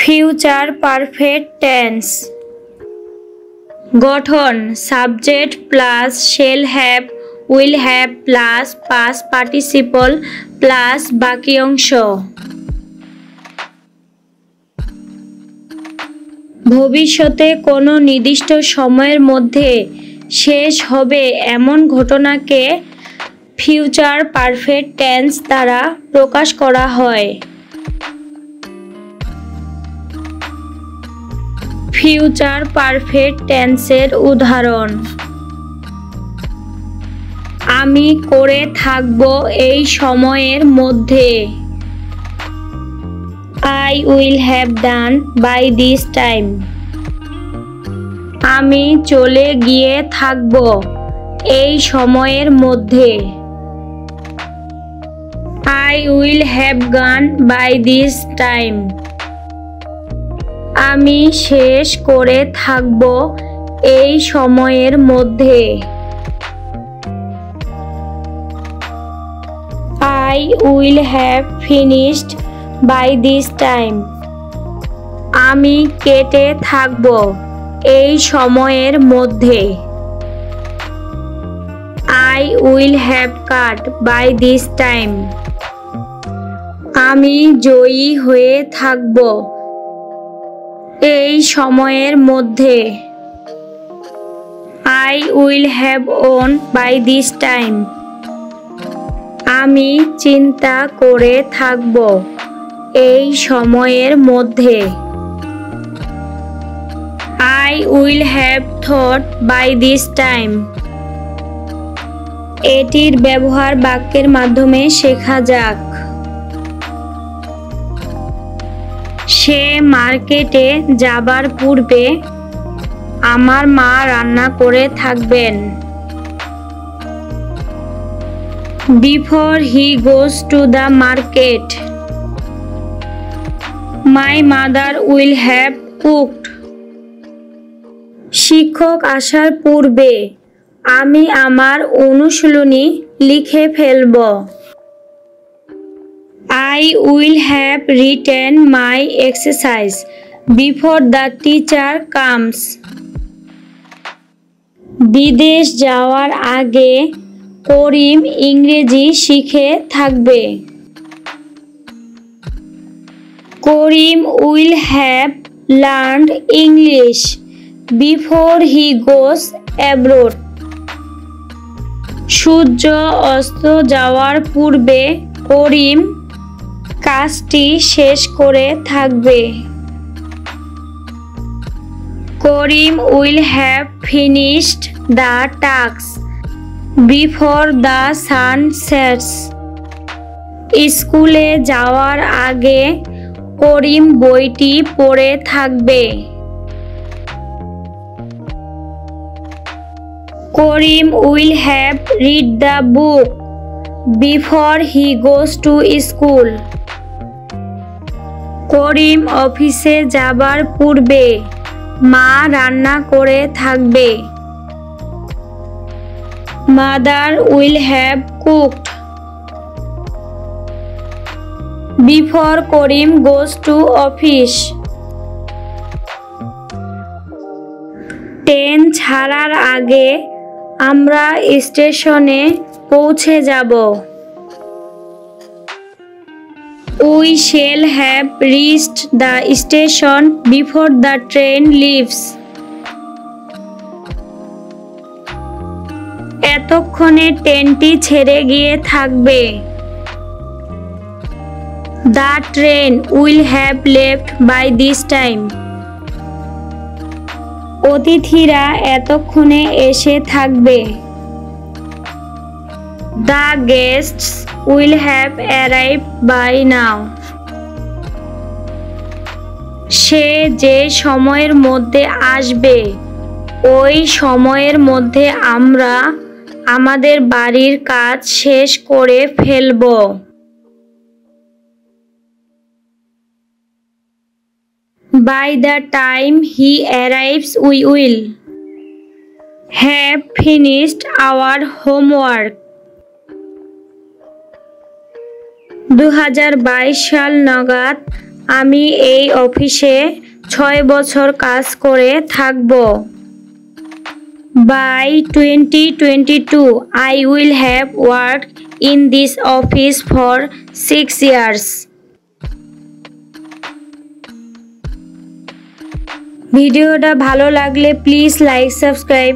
Future perfect tense. গঠন subject plus shall have will have plus past participle plus বাকি অংশ। ভবিষ্যতে কোনো নির্দিষ্ট সময়ের মধ্যে শেষ হবে এমন ঘটনাকে ফিউচার পারফেক্ট টেন্স দ্বারা প্রকাশ করা হয়। ফিউচার পারফেক্ট টেন্সের উদাহরণ: আমি করে থাকব এই সময়ের মধ্যে। I will have done by this time. আমি চলে গিয়ে থাকব এই সময়ের মধ্যে। I will have gone by this time. আমি শেষ করে থাকব এই সময়ের মধ্যে। I will have finished by this time. আমি কেটে থাকব এই সময়ের মধ্যে। I will have cut by this time. আমি জয়ী হয়ে থাকব এই সময়ের মধ্যে। I will have won by this time. আমি চিন্তা করে থাকব এই সময়ের মধ্যে। I will have thought by this time. এটির ব্যবহার বাক্যের মাধ্যমে শেখা যাক। সে মার্কেটে যাবার পূর্বে আমার মা রান্না করে থাকবেন। Before he goes to the market, my mother will have cooked. শিক্ষক আসার পূর্বে আমি আমার অনুশীলনী লিখে ফেলব। I will have written my exercise before the teacher comes. বিদেশ যাওয়ার আগে করিম ইংরেজি শিখে থাকবে। করিম will have learned English before he goes abroad. সূর্য অস্ত যাওয়ার পূর্বে করিম কাজটি শেষ করে থাকবে। করিম will have finished the task before the sun sets. স্কুলে যাওয়ার আগে করিম বইটি পড়ে থাকবে। করিম will have read the book before he goes to school. করিম অফিসে যাবার পূর্বে মা রান্না করে থাকবে। Mother will have cooked before Karim goes to office. Train ছাড়ার আগে আমরা স্টেশনে পৌঁছে যাব। We shall have reached the station before the train leaves. এতক্ষণে ট্রেনটি ছেড়ে গিয়ে থাকবে। The train will have left by this time. অতিথিরা এতক্ষণে এসে থাকবে। The guests will have arrived by now. সে যে সময়ের মধ্যে আসবে ওই সময়ের মধ্যে আমরা আমাদের বাড়ির কাজ শেষ করে ফেলব। By the time he arrives we will have finished our homework. 2022 সাল নাগাদ আমি এই অফিসে 6 বছর কাজ করে থাকব। By 2022, I will have worked in this office for 6 years. ভিডিওটা ভালো লাগলে প্লিজ লাইক সাবস্ক্রাইব